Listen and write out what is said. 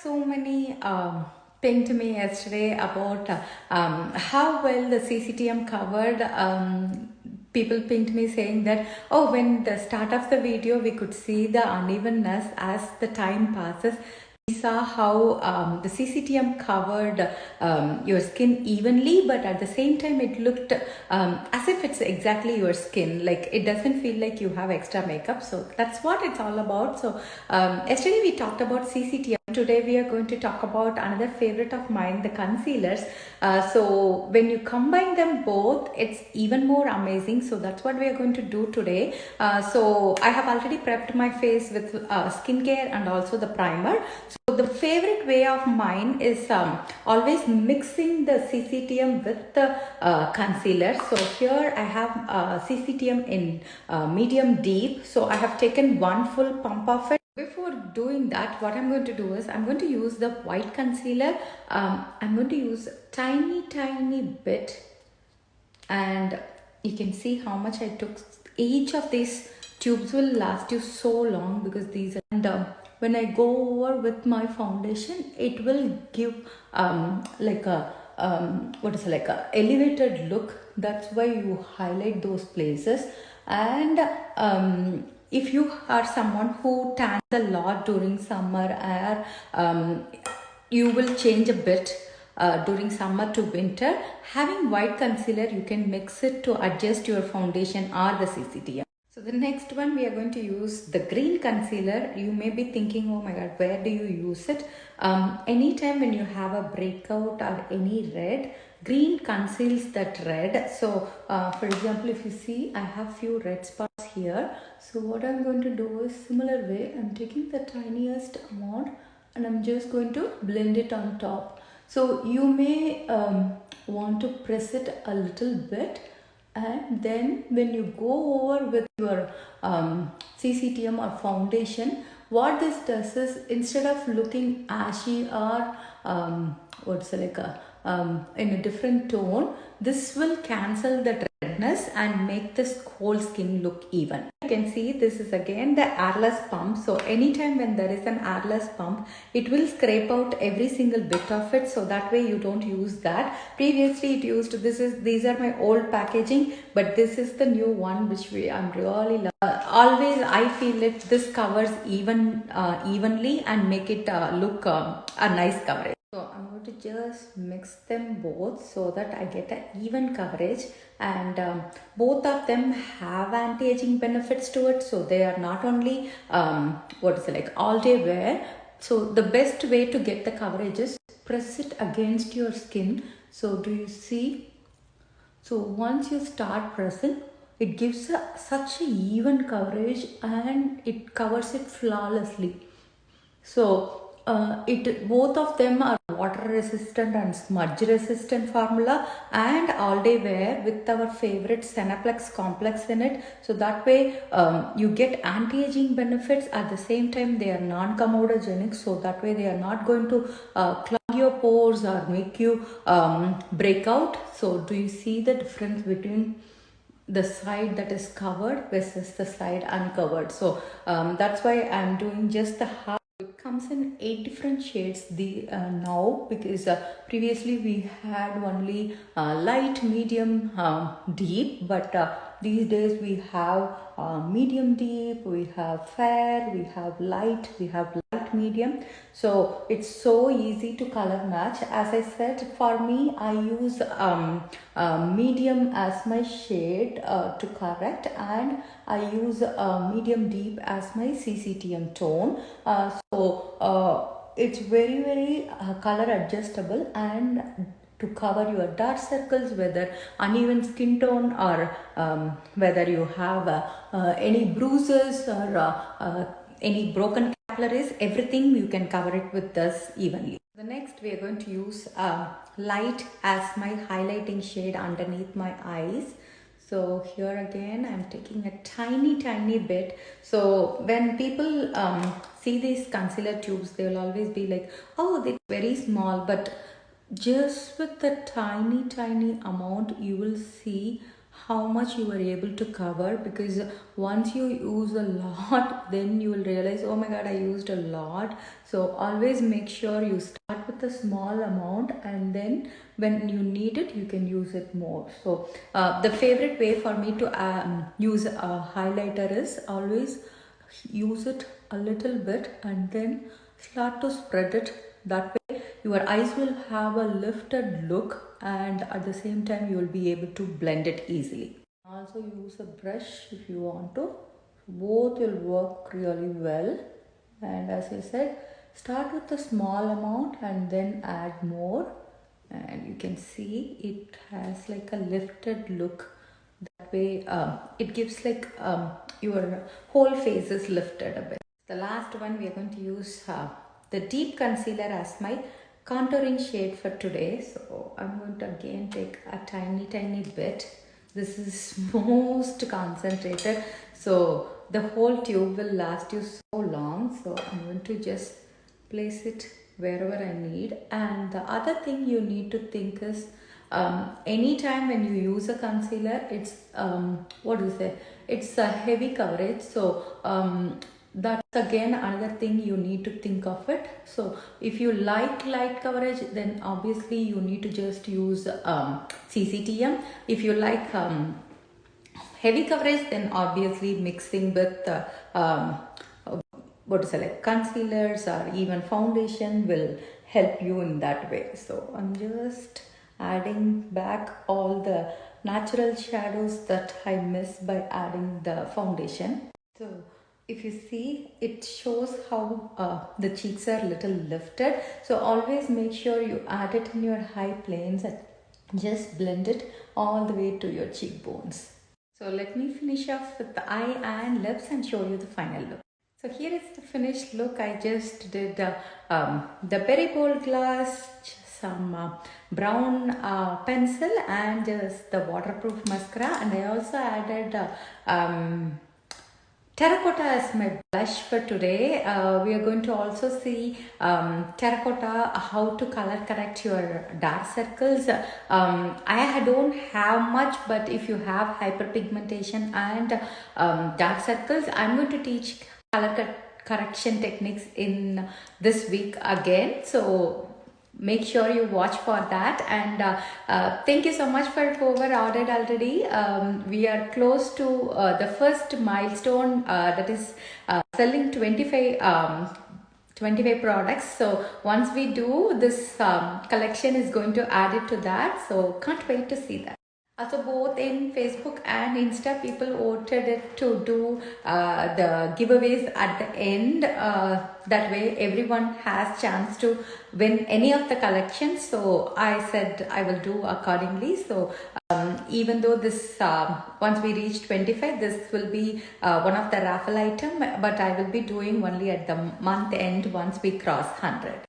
so many pinged me yesterday about how well the cctm covered. People pinged me saying that, oh, when the start of the video we could see the unevenness as the time passes. We saw how the cctm covered your skin evenly, but at the same time it looked as if it's exactly your skin, like it doesn't feel like you have extra makeup. So that's what it's all about. So yesterday we talked about cctm. Today we are going to talk about another favorite of mine, the concealers. So when you combine them both, it's even more amazing. So that's what we are going to do today. So I have already prepped my face with skincare and also the primer. So the favorite way of mine is always mixing the cctm with the concealer. So here I have cctm in medium deep. So I have taken one full pump of it. Before doing that, what I'm going to do is I'm going to use the white concealer. I'm going to use tiny bit, and you can see how much I took. Each of these tubes will last you so long because these are, and when I go over with my foundation, it will give like a what is it, like a elevated look. That's why you highlight those places. And if you are someone who tans a lot during summer, or you will change a bit during summer to winter, having white concealer, you can mix it to adjust your foundation or the cctm. So the next one, we are going to use the green concealer. You may be thinking, oh my god, where do you use it? Anytime when you have a breakout or any red, green conceals that red. So for example, if you see, I have few red spots here. So what I'm going to do is similar way, I'm taking the tiniest amount and I'm just going to blend it on top. So you may want to press it a little bit, and then when you go over with your cctm or foundation, what this does is, instead of looking ashy or what's it, like a in a different tone, this will cancel the redness and make this whole skin look even. You can see this is again the airless pump. So anytime when there is an airless pump, it will scrape out every single bit of it, so that way you don't use that. Previously it used, these are my old packaging, but this is the new one which I'm really love. Always I feel it, this covers evenly and make it look a nice coverage. So I'm going to just mix them both so that I get an even coverage, and both of them have anti-aging benefits to it. So they are not only what is it, like all day wear. So the best way to get the coverage is press it against your skin. So do you see? So once you start pressing, it gives such a even coverage and it covers it flawlessly. So both of them are water resistant and smudge resistant formula, and all day wear with our favorite Senaplex complex in it. So that way you get anti-aging benefits. At the same time, they are non-comedogenic, so that way they are not going to clog your pores or make you break out. So do you see the difference between the side that is covered versus the side uncovered? So that's why I'm doing just the half. It comes in 8 different shades now, because previously we had only light, medium, deep, but these days we have medium deep, we have fair, we have light, we have light medium. So it's so easy to color match. As I said, for me, I use medium as my shade to correct, and I use medium deep as my cctm tone. It's very color adjustable, and to cover your dark circles, whether uneven skin tone, or whether you have any bruises or any broken capillaries, everything you can cover it with this evenly. The next, we are going to use light as my highlighting shade underneath my eyes. So here again, I'm taking a tiny bit. So when people see these concealer tubes, they will always be like, oh, they're very small. But just with the tiny amount, you will see how much you are able to cover, because once you use a lot then you will realize, oh my god, I used a lot. So always make sure you start with a small amount, and then when you need it you can use it more. So the favorite way for me to use a highlighter is always use it a little bit and then start to spread it. That way your eyes will have a lifted look, and at the same time you will be able to blend it easily. Also use a brush if you want to. Both will work really well. And as I said, start with a small amount and then add more, and you can see it has like a lifted look. That way it gives like your whole face is lifted a bit. The last one, we are going to use the deep concealer as my contouring shade for today. So I'm going to again take a tiny bit. This is most concentrated, so the whole tube will last you so long. So I'm going to just place it wherever I need. And the other thing you need to think is, anytime when you use a concealer, it's it's a heavy coverage. So that's again another thing you need to think of it. So if you like light coverage, then obviously you need to just use cctm. If you like heavy coverage, then obviously mixing with like concealers or even foundation will help you in that way. So I'm just adding back all the natural shadows that I missed by adding the foundation. So if you see, it shows how the cheeks are little lifted. So always make sure you add it in your high planes and just blend it all the way to your cheekbones. So let me finish off with the eye and lips and show you the final look. So here is the finished look. I just did the berry bold glass, some brown pencil, and just the waterproof mascara, and I also added terracotta as my blush for today. We are going to also see terracotta, how to color correct your dark circles. I don't have much, but if you have hyperpigmentation and dark circles, I'm going to teach color correction techniques in this week again. So make sure you watch for that. And thank you so much for whoever ordered already. We are close to the first milestone, that is selling 25 products. So once we do this, collection is going to add it to that. So can't wait to see that. Also, both in Facebook and Insta, people voted it to do the giveaways at the end. That way everyone has chance to win any of the collections. So I said I will do accordingly. So even though this, once we reach 25, this will be one of the raffle item, but I will be doing only at the month end once we cross 100.